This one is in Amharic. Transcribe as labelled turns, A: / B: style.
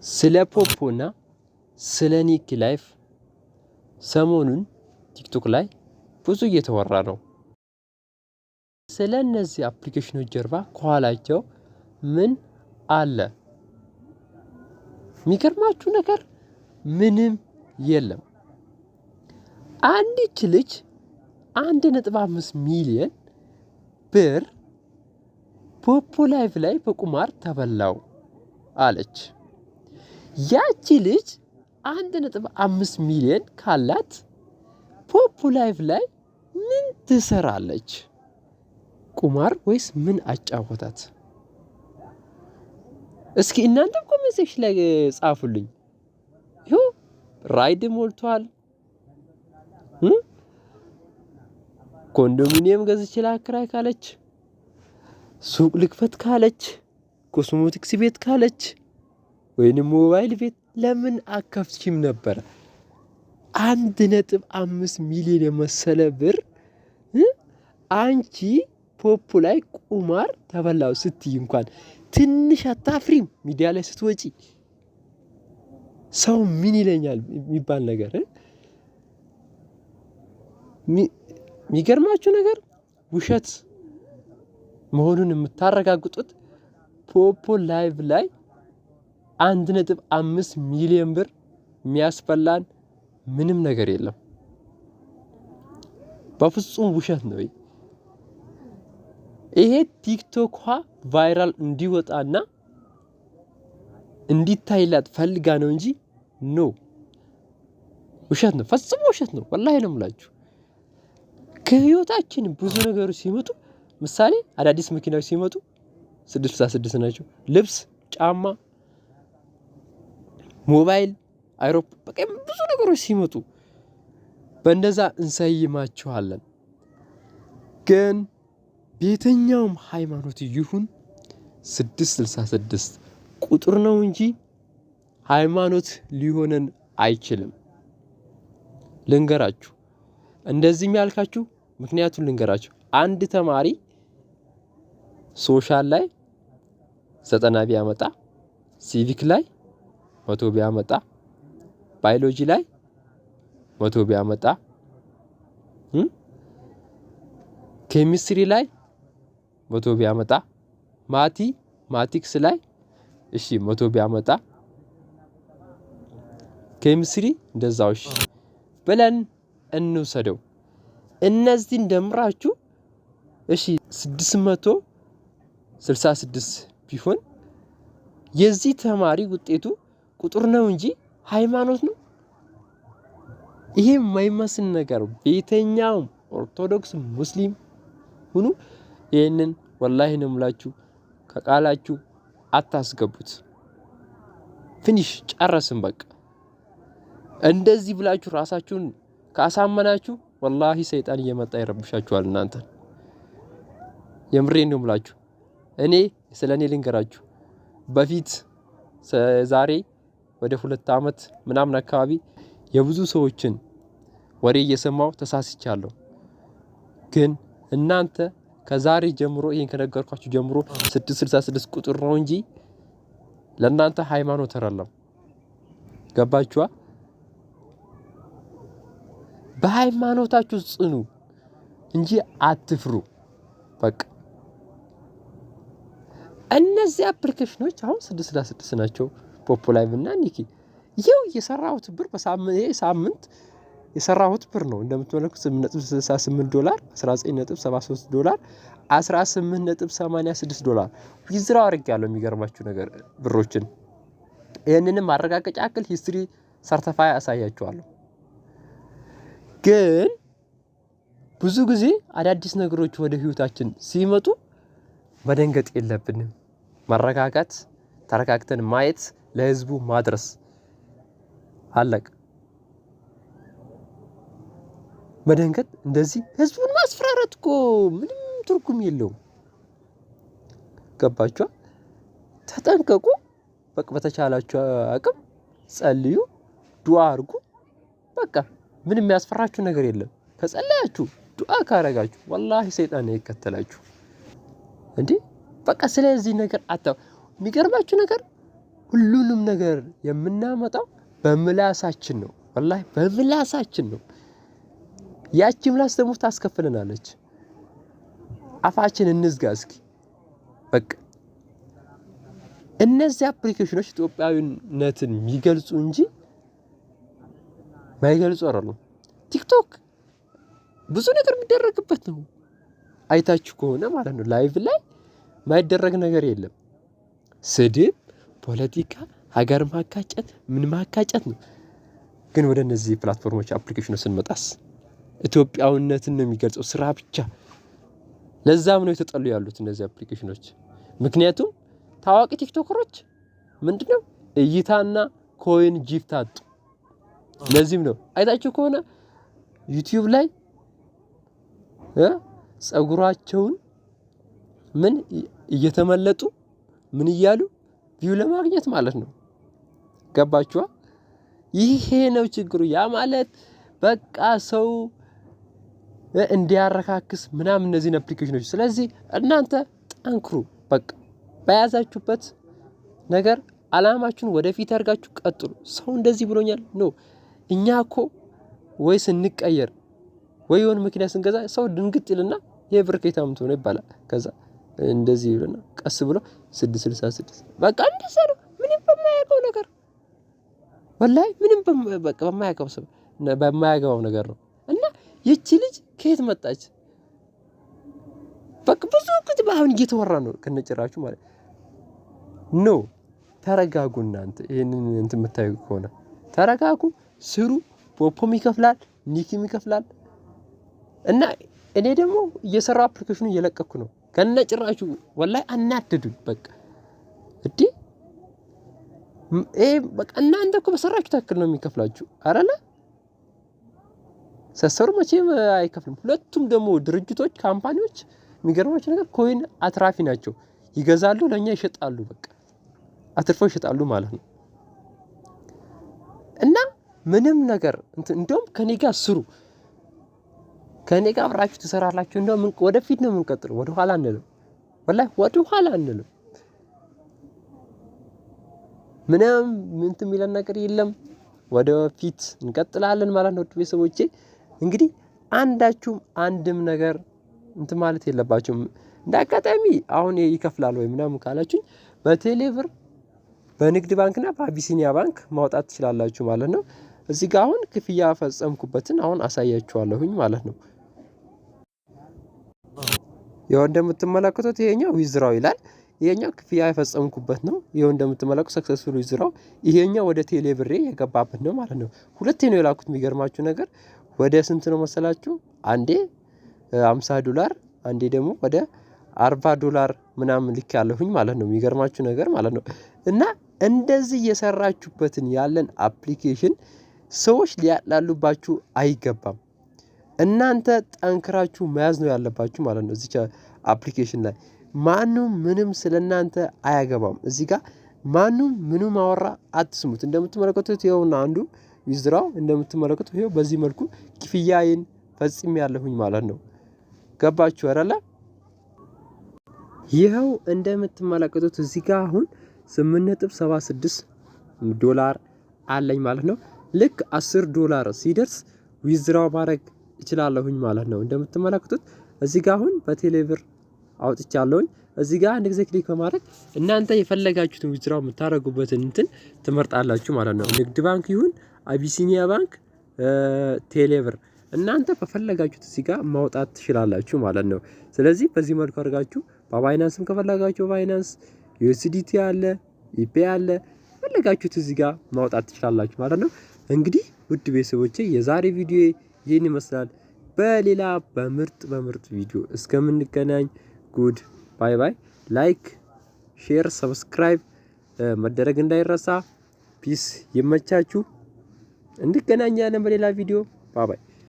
A: ስለ ፖፖና ስለ ኒኪ ላይፍ ሰሞኑን ቲክቶክ ላይ ብዙ እየተወራ ነው። ስለ እነዚህ አፕሊኬሽኖች ጀርባ ከኋላቸው ምን አለ? የሚገርማችሁ ነገር ምንም የለም። አንዲት ልጅ 1.5 ሚሊዮን ብር ፖፖ ላይቭ ላይ በቁማር ተበላው አለች። ያቺ ልጅ 1.5 ሚሊዮን ካላት ፖፖ ላይቭ ላይ ምን ትሰራለች? ቁማር ወይስ ምን አጫወታት? እስኪ እናንተ ኮሜንት ሴክሽን ላይ ጻፉልኝ። ይኸው ራይድ ሞልቷል። ኮንዶሚኒየም ገዝቼ ላከራይ ካለች፣ ሱቅ ልክፈት ካለች፣ ኮስሞቲክስ ቤት ካለች ወይንም ሞባይል ቤት ለምን አከፍችም ነበር? 1.5 ሚሊዮን የመሰለ ብር አንቺ ፖፖ ላይ ቁማር ተበላው ስትይ እንኳን ትንሽ አታፍሪም? ሚዲያ ላይ ስትወጪ ሰው ምን ይለኛል የሚባል ነገር የሚገርማችሁ ነገር ውሸት መሆኑን የምታረጋግጡት ፖፖ ላይቭ ላይ 1.5 ሚሊዮን ብር የሚያስፈላን ምንም ነገር የለም። በፍጹም ውሸት ነው። ይሄ ቲክቶክ ቫይራል እንዲወጣና እንዲታይላት ፈልጋ ነው እንጂ ውሸት ነው። ፈጽሞ ውሸት ነው። ወላሂ ነው የምላችሁ። ከህይወታችን ብዙ ነገሮች ሲመጡ፣ ምሳሌ አዳዲስ መኪናዎች ሲመጡ 666 ናቸው። ልብስ፣ ጫማ፣ ሞባይል፣ አይሮፕላን፣ በቃ ብዙ ነገሮች ሲመጡ በእንደዛ እንሰይማቸዋለን። ግን በየትኛውም ሃይማኖት ይሁን 666 ቁጥር ነው እንጂ ሃይማኖት ሊሆነን አይችልም። ልንገራችሁ፣ እንደዚህም ያልካችሁ ምክንያቱም ልንገራችሁ። አንድ ተማሪ ሶሻል ላይ 90 ቢያመጣ፣ ሲቪክ ላይ 100 ቢያመጣ፣ ባዮሎጂ ላይ 100 ቢያመጣ፣ ኬሚስትሪ ላይ 100 ቢያመጣ፣ ማቲክስ ላይ 100 ቢያመጣ፣ ኬሚስትሪ እንደዛው ብለን እንውሰደው። እነዚህን ደምራችሁ 666 ቢሆን የዚህ ተማሪ ውጤቱ ቁጥር ነው እንጂ ሃይማኖት ነው? ይሄ የማይመስል ነገር በየትኛውም ኦርቶዶክስ ሙስሊም ሁኑ ይሄንን ወላሂ ነው የምላችሁ ከቃላችሁ አታስገቡት። ፊኒሽ ጨረስን በቃ። እንደዚህ ብላችሁ ራሳችሁን ካሳመናችሁ ወላሂ ሰይጣን እየመጣ ይረብሻችኋል እናንተን። የምሬን ነው የምላችሁ። እኔ ስለኔ ልንገራችሁ። በፊት ዛሬ ወደ 2 ዓመት ምናምን አካባቢ የብዙ ሰዎችን ወሬ እየሰማው ተሳስቻለሁ። ግን እናንተ ከዛሬ ጀምሮ ይሄን ከነገርኳችሁ ጀምሮ 666 ቁጥር ነው እንጂ ለእናንተ ሃይማኖት አይደለም። ገባችኋ? በሃይማኖታችሁ ጽኑ እንጂ አትፍሩ። በቃ እነዚህ አፕሊኬሽኖች አሁን 666 ናቸው። ፖፖ ላይቭ እና ኒኪ ይው የሰራሁት ብር በሳምንት የሰራሁት ብር ነው። እንደምትመለከቱት $8.68 $19.73 $18.86 ዊዝድራው አድርጌያለሁ። የሚገርማችሁ ነገር ብሮችን ይሄንንም ማረጋገጫ አክል ሂስትሪ ሰርቲፋይ አሳያችኋለሁ። ግን ብዙ ጊዜ አዳዲስ ነገሮች ወደ ህይወታችን ሲመጡ መደንገጥ የለብንም። መረጋጋት፣ ተረጋግተን ማየት፣ ለህዝቡ ማድረስ አለቅ። መደንገጥ እንደዚህ ህዝቡን ማስፈራራት እኮ ምንም ትርጉም የለውም። ገባችሁ? ተጠንቀቁ። በቃ በተቻላችሁ አቅም ጸልዩ፣ ዱዓ አድርጉ። በቃ ምንም የሚያስፈራችሁ ነገር የለም። ከጸለያችሁ ዱዓ ካረጋችሁ ወላሂ ሰይጣን ይከተላችሁ። እንዴ በቃ ስለዚህ ነገር የሚገርማችሁ ነገር ሁሉንም ነገር የምናመጣው በምላሳችን ነው። ወላሂ በምላሳችን ነው። ያቺ ምላስ ደግሞ ታስከፍለናለች። አፋችን እንዝጋ እስኪ በቃ። እነዚህ አፕሊኬሽኖች ኢትዮጵያዊነትን የሚገልጹ እንጂ ማይገልጹ አይደሉም። ቲክቶክ ብዙ ነገር የሚደረግበት ነው። አይታችሁ ከሆነ ማለት ነው ላይቭ ላይ ማይደረግ ነገር የለም። ስድብ፣ ፖለቲካ፣ ሀገር ማካጨት፣ ምን ማካጨት ነው። ግን ወደ እነዚህ ፕላትፎርሞች አፕሊኬሽኖች ስንመጣስ ኢትዮጵያዊነትን ነው የሚገልጸው ስራ ብቻ። ለዛም ነው የተጠሉ ያሉት እነዚህ አፕሊኬሽኖች። ምክንያቱም ታዋቂ ቲክቶከሮች ምንድነው እይታና ኮይን ጊፍት አጡ። ለዚህም ነው አይታችሁ ከሆነ ዩቲዩብ ላይ ጸጉራቸውን ምን እየተመለጡ ምን እያሉ ቪው ለማግኘት ማለት ነው። ገባችኋ? ይሄ ነው ችግሩ። ያ ማለት በቃ ሰው እንዲያረካክስ ምናምን እነዚህን አፕሊኬሽኖች። ስለዚህ እናንተ ጠንክሩ፣ በቃ በያዛችሁበት ነገር አላማችሁን ወደፊት አድርጋችሁ ቀጥሉ። ሰው እንደዚህ ብሎኛል ነው እኛ እኮ ወይ ስንቀየር ወይ የሆነ ምክንያት ስንገዛ ሰው ድንግጥ ይልና የብር ከየት አምጥቶ ነው ይባላል። ከዛ እንደዚህ ይልና ቀስ ብሎ 666 በቃ እንደዛ ነው። ምንም በማያውቀው ነገር ወላሂ ምንም በቃ በማያገባው ነገር ነው። እና ይቺ ልጅ ከየት መጣች? በቃ ብዙ ክትባ አሁን እየተወራ ነው ከነጭራችሁ ማለት ነው። ተረጋጉ እናንተ ይሄንን እንትን የምታዩ ከሆነ ተረጋጉ፣ ስሩ። ፖፖም ይከፍላል፣ ኒኪም ይከፍላል። እና እኔ ደግሞ እየሰራው አፕሊኬሽኑ እየለቀኩ ነው ከነጭራችሁ። ወላሂ አናደዱኝ በቃ እዲ በቃ እናንተ እኮ በሰራችሁ ታክል ነው የሚከፍላችሁ አይደለ? ሰሰሩ መቼም አይከፍልም። ሁለቱም ደግሞ ድርጅቶች ካምፓኒዎች የሚገርማችሁ ነገር ኮይን አትራፊ ናቸው። ይገዛሉ፣ ለኛ ይሸጣሉ። በቃ አትርፈው ይሸጣሉ ማለት ነው። እና ምንም ነገር እንደውም ከኔ ጋር ስሩ፣ ከኔ ጋር አብራችሁ ትሰራላችሁ። እንደውም ወደፊት ነው የምንቀጥለው፣ ወደ ኋላ አንልም። ወላሂ ወደ ኋላ አንልም። ምንም የሚለን ነገር የለም። ወደፊት እንቀጥላለን ማለት ነው። ቤተሰቦቼ እንግዲህ አንዳችሁም አንድም ነገር እንትን ማለት የለባችሁም። እንዳጋጣሚ አሁን ይከፍላል ወይ ምናምን ካላችሁኝ በቴሌብር በንግድ ባንክና በአቢሲኒያ ባንክ ማውጣት ትችላላችሁ ማለት ነው። እዚህ ጋር አሁን ክፍያ ፈጸምኩበትን አሁን አሳያችኋለሁኝ ማለት ነው። ይሄው እንደምትመለከቱት ይሄኛው ዊዝድራው ይላል። ይሄኛው ክፍያ የፈጸምኩበት ነው። ይሄው እንደምትመለከቱት ሰክሰስፉል ዊዝድራው። ይሄኛው ወደ ቴሌብሬ የገባበት ነው ማለት ነው። ሁለቴ ነው የላኩት። የሚገርማችሁ ነገር ወደ ስንት ነው መሰላችሁ? አንዴ $50 አንዴ ደግሞ ወደ $40 ምናምን ልክ ያለሁኝ ማለት ነው። የሚገርማችሁ ነገር ማለት ነው። እና እንደዚህ እየሰራችሁበትን ያለን አፕሊኬሽን ሰዎች ሊያላሉባችሁ አይገባም። እናንተ ጠንክራችሁ መያዝ ነው ያለባችሁ ማለት ነው። እዚህ አፕሊኬሽን ላይ ማንም ምንም ስለናንተ አያገባም። እዚህ ጋር ማንም ምንም አወራ አትስሙት። እንደምትመለከቱት ይኸውና አንዱ ዊዝድራው እንደምትመለከቱት ይኸው በዚህ መልኩ ክፍያዬን ፈጽሜ ያለሁኝ ማለት ነው። ገባችሁ አይደለ? ይኸው እንደምትመለከቱት እዚህ ጋር አሁን $8.76 አለኝ ማለት ነው። ልክ $10 ሲደርስ ዊዝድራው ማድረግ እችላለሁኝ ማለት ነው። እንደምትመለከቱት እዚህ ጋር አሁን በቴሌብር አውጥቻለሁኝ። እዚህ ጋር አንድ ጊዜ ክሊክ በማድረግ እናንተ የፈለጋችሁትን ዊዝድራው የምታደርጉበትን እንትን ትመርጣላችሁ ማለት ነው። ንግድ ባንክ ይሁን አቢሲኒያ ባንክ፣ ቴሌብር እናንተ በፈለጋችሁት እዚህ ጋር ማውጣት ትችላላችሁ ማለት ነው። ስለዚህ በዚህ መልኩ አድርጋችሁ በባይናንስም ከፈለጋችሁ ባይናንስ፣ ዩኤስዲቲ አለ፣ ኢፔ አለ፣ ፈለጋችሁት እዚህ ጋር ማውጣት ትችላላችሁ ማለት ነው። እንግዲህ ውድ ቤተሰቦቼ የዛሬ ቪዲዮ ይህን ይመስላል። በሌላ በምርጥ ቪዲዮ እስከምንገናኝ ጉድ ባይ ባይ። ላይክ፣ ሼር፣ ሰብስክራይብ መደረግ እንዳይረሳ። ፒስ። ይመቻችሁ። እንገናኛለን በሌላ ቪዲዮ። ባይ ባይ።